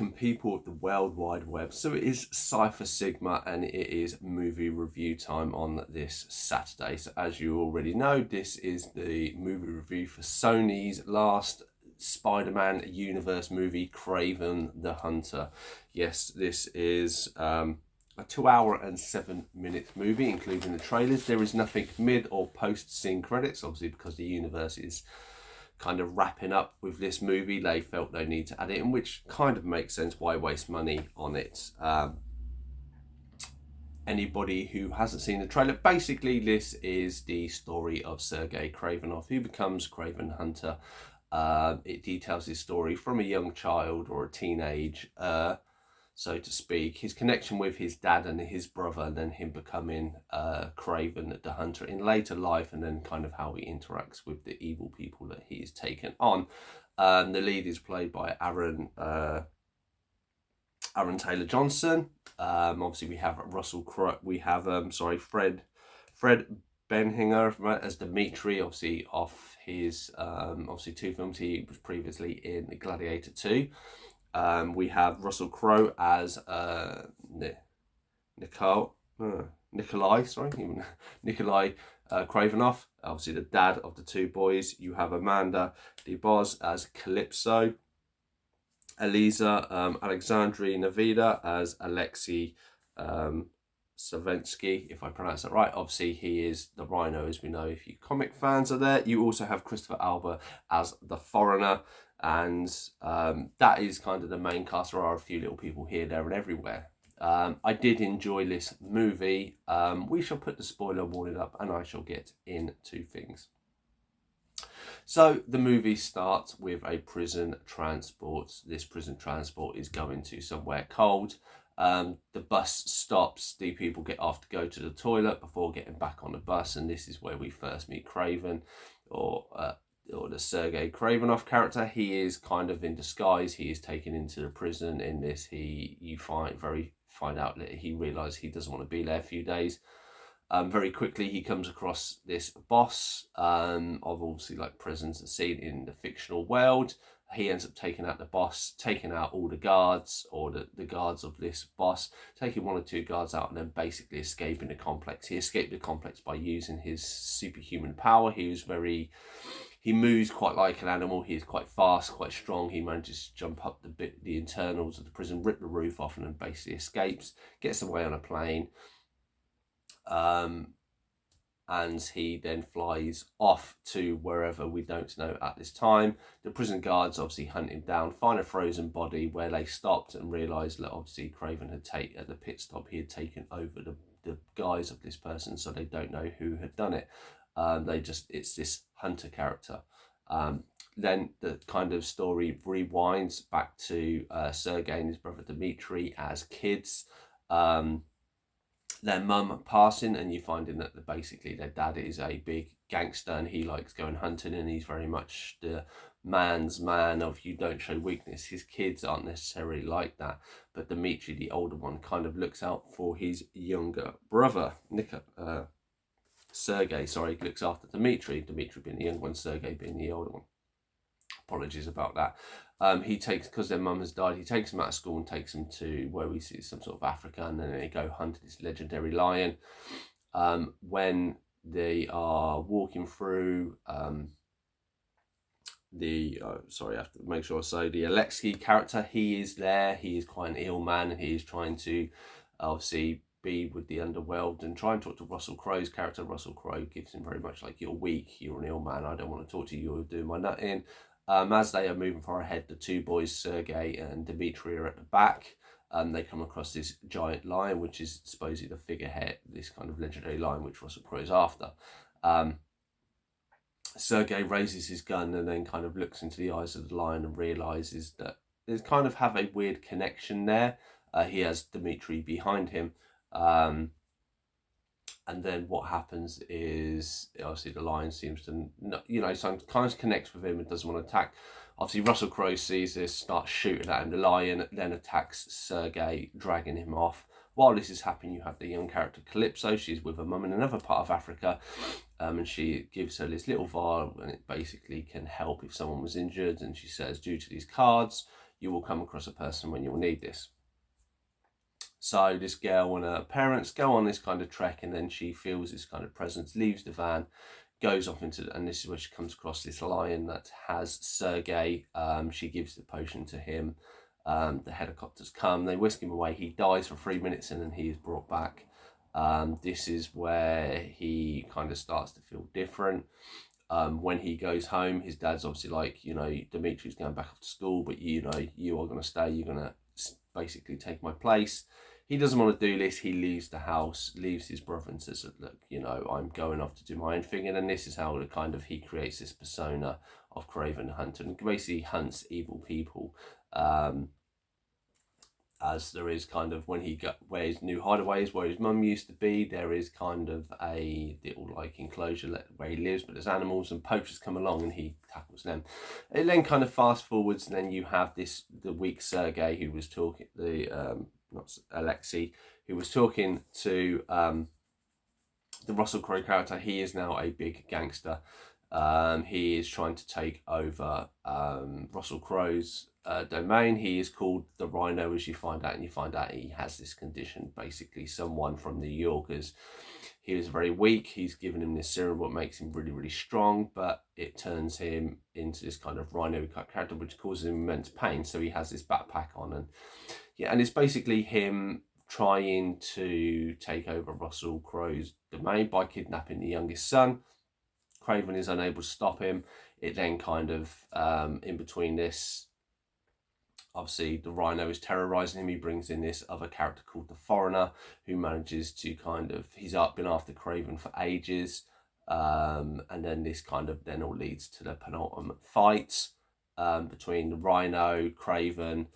Welcome people of the World Wide Web. So it is Cypher Sigma and it is movie review time on this Saturday. So as you already know, this is the movie review for Sony's last Spider-Man universe movie, Kraven the Hunter. Yes, this is a 2 hour and 7 minute movie, including the trailers. There is nothing mid or post scene credits, obviously because the universe is kind of wrapping up with this movie. They felt they need to add it in, which kind of makes sense. Why waste money on it? Anybody who hasn't seen the trailer, basically this is the story of Sergei Kravenov, who becomes Kraven Hunter. It details his story from a young child or a teenage, so to speak, his connection with his dad and his brother, and then him becoming Kraven the Hunter in later life, and then kind of how he interacts with the evil people that he has taken on. The lead is played by Aaron Taylor Johnson. Obviously, we have Russell Crowe. We have Fred Benhinger as Dimitri. Obviously, off his obviously 2 films. He was previously in Gladiator 2. We have Russell Crowe as Nikolai Kravenov, obviously the dad of the 2 boys. You have Amanda DeBoz as Calypso, Eliza Alexandri Navida as Alexei Savensky, if I pronounce that right. Obviously, he is the Rhino, as we know if you comic fans are there. You also have Christopher Alba as the Foreigner, and that is kind of the main cast. There are a few little people here, there, and everywhere. I did enjoy this movie. We shall put the spoiler warning up, and I shall get into things. So the movie starts with a prison transport. This prison transport is going to somewhere cold. The bus stops, the people get off to go to the toilet before getting back on the bus, and this is where we first meet Kraven, or the Sergei Kravenov character. He is kind of in disguise. He is taken into the prison. In this, you find out that he realizes he doesn't want to be there a few days. Very quickly, he comes across this boss of obviously like prisons seen in the fictional world. He ends up taking out the boss, taking out all the guards, or the guards of this boss, taking 1 or 2 guards out, and then basically escaping the complex. He escaped the complex by using his superhuman power. He moves quite like an animal. He is quite fast, quite strong. He manages to jump up the internals of the prison, rip the roof off, and then basically escapes, gets away on a plane. And he then flies off to wherever we don't know at this time. The prison guards obviously hunt him down, find a frozen body where they stopped and realised that obviously Kraven at the pit stop, he had taken over the guise of this person, so they don't know who had done it. It's this Hunter character. Then the kind of story rewinds back to Sergei and his brother Dimitri as kids. Their mum passing, and you finding that basically their dad is a big gangster and he likes going hunting, and he's very much the man's man of you don't show weakness. His kids aren't necessarily like that, but Dimitri, the older one, kind of looks out for his younger brother. Sergei looks after Dimitri being the younger one, Sergei being the older one. Apologies about that. He takes, because their mum has died, he takes them out of school and takes them to where we see some sort of Africa, and then they go hunting this legendary lion. When they are walking through I have to make sure I say the Alexei character, he is there. He is quite an ill man, and he is trying to obviously be with the underworld and try and talk to Russell Crowe's character. Russell Crowe gives him very much like, you're weak, you're an ill man, I don't want to talk to you, you're doing my nut in. As they are moving far ahead, the 2 boys, Sergei and Dimitri, are at the back. They come across this giant lion, which is supposedly the figurehead, this kind of legendary lion which Russell Crowe is after. Sergei raises his gun and then kind of looks into the eyes of the lion and realises that they kind of have a weird connection there. He has Dimitri behind him. And then what happens is, obviously, the lion seems to, kind of connects with him and doesn't want to attack. Obviously, Russell Crowe sees this, starts shooting at him. The lion then attacks Sergei, dragging him off. While this is happening, you have the young character Calypso. She's with her mum in another part of Africa, and she gives her this little vial, and it basically can help if someone was injured. And she says, due to these cards, you will come across a person when you'll need this. So this girl and her parents go on this kind of trek, and then she feels this kind of presence, leaves the van, goes off into, and this is where she comes across this lion that has Sergei. She gives the potion to him. The helicopters come, they whisk him away. He dies for 3 minutes, and then he is brought back. This is where he kind of starts to feel different. When he goes home, his dad's obviously like, you know, Dimitri's going back off to school, but you know, you are going to stay, you're going to basically take my place. He doesn't want to do this. He leaves the house, leaves his brother, and says, look, you know, I'm going off to do my own thing. And then this is how the kind of he creates this persona of Kraven the Hunter, and basically hunts evil people. As there is kind of, when he got where his new hideaway is, where his mum used to be, there is kind of a little like enclosure where he lives, but there's animals, and poachers come along and he tackles them. It then kind of fast forwards, and then you have the weak Sergei who was talking, not Alexei, who was talking to the Russell Crowe character. He is now a big gangster. He is trying to take over Russell Crowe's domain. He is called the Rhino, as you find out, and you find out he has this condition. Basically, someone from New Yorkers. He was very weak. He's given him this serum, what makes him really, really strong, but it turns him into this kind of rhino character, which causes him immense pain. So he has this backpack on, and yeah, and it's basically him trying to take over Russell Crowe's domain by kidnapping the youngest son. Kraven is unable to stop him. It then kind of, in between this, obviously the Rhino is terrorizing him. He brings in this other character called the Foreigner, who manages to kind of, he's been after Kraven for ages. And then this kind of then all leads to the penultimate fight between the Rhino, Kraven.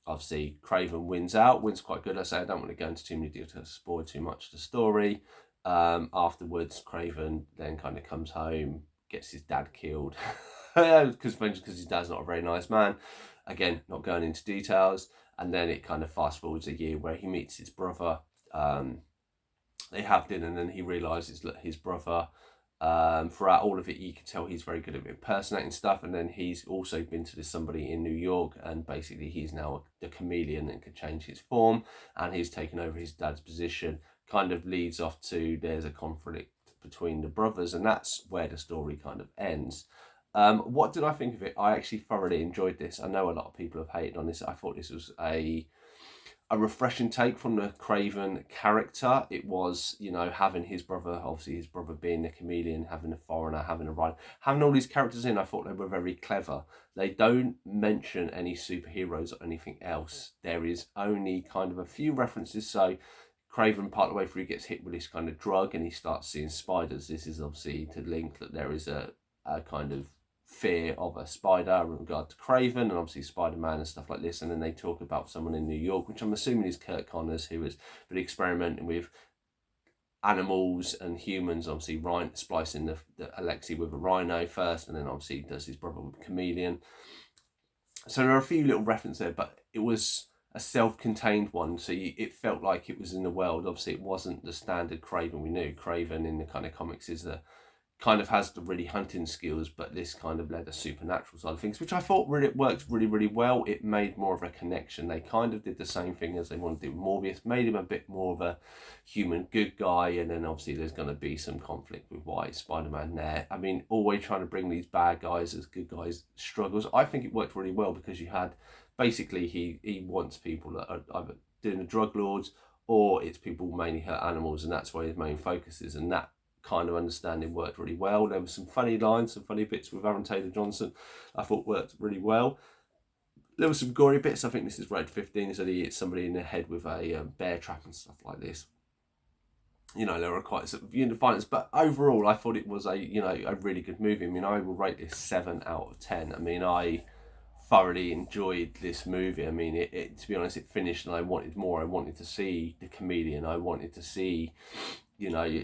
Obviously Kraven wins quite good. I say I don't want to go into too many details to spoil too much of the story. Afterwards, Kraven then kind of comes home, gets his dad killed because his dad's not a very nice man. Again, not going into details. And then it kind of fast forwards a year where he meets his brother. They have dinner, and then he realizes that his brother, throughout all of it, you can tell he's very good at impersonating stuff. And then he's also been to somebody in New York, and basically he's now the chameleon and can change his form, and he's taken over his dad's position. Kind of leads off to, there's a conflict between the brothers, and that's where the story kind of ends. What did I think of it? I actually thoroughly enjoyed this. I know a lot of people have hated on this. I thought this was a refreshing take from the Kraven character. It was, you know, having his brother, obviously his brother being the chameleon, having a Foreigner, having a Rhino, having all these characters in. I thought they were very clever. They don't mention any superheroes or anything else. There is only kind of a few references. So Kraven, part of the way through, gets hit with this kind of drug, and he starts seeing spiders. This is obviously to link that there is a kind of fear of a spider in regard to Kraven, and obviously Spider-Man and stuff like this. And then they talk about someone in New York, which I'm assuming is Kurt Connors, who has been experimenting with animals and humans, obviously splicing the Alexei with a rhino first, and then obviously does his brother with a chameleon. So there are a few little references there, but it was a self-contained one, so it felt like it was in the world. Obviously it wasn't the standard Kraven we knew. Kraven in the kind of comics is the kind of has the really hunting skills, but this kind of led a supernatural side of things, which I thought really worked really, really well. It made more of a connection. They kind of did the same thing as they wanted to do with Morbius, made him a bit more of a human good guy, and then obviously there's going to be some conflict with why Spider-Man there. I mean, always trying to bring these bad guys as good guys struggles. I think it worked really well, because you had, basically he wants people that are either doing the drug lords, or it's people who mainly hurt animals, and that's where his main focus is, and that kind of understanding worked really well. There were some funny lines, some funny bits with Aaron Taylor-Johnson I thought worked really well. There were some gory bits. I think this is rated 15, so he hits somebody in the head with a bear trap and stuff like this. You know, there were quite some violence, but overall I thought it was a really good movie. I mean, I will rate this 7 out of 10. I mean, I thoroughly enjoyed this movie. I mean, it to be honest, it finished and I wanted more. I wanted to see the chameleon. I wanted to see, you know,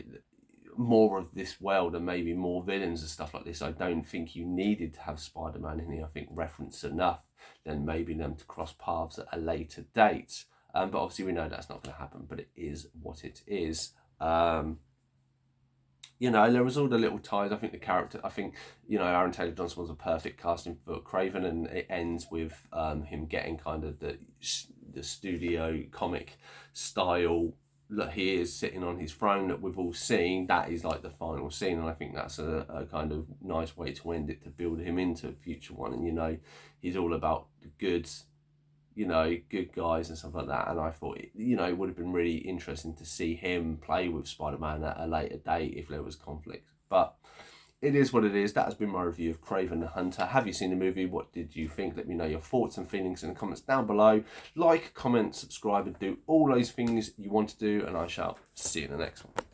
more of this world and maybe more villains and stuff like this. I don't think you needed to have Spider-Man in here. I think reference enough, then maybe them to cross paths at a later date. But obviously we know that's not going to happen, but it is what it is. You know, there was all the little ties. I think the character, I think, you know, Aaron Taylor Johnson was a perfect casting for Kraven, and it ends with him getting kind of the studio comic style that he is sitting on his throne that we've all seen. That is like the final scene, and I think that's a kind of nice way to end it, to build him into a future one. And, you know, he's all about the goods, you know, good guys and stuff like that. And I thought, you know, it would have been really interesting to see him play with Spider-Man at a later date if there was conflict. But it is what it is. That has been my review of Kraven the Hunter. Have you seen the movie? What did you think? Let me know your thoughts and feelings in the comments down below. Like, comment, subscribe, and do all those things you want to do. And I shall see you in the next one.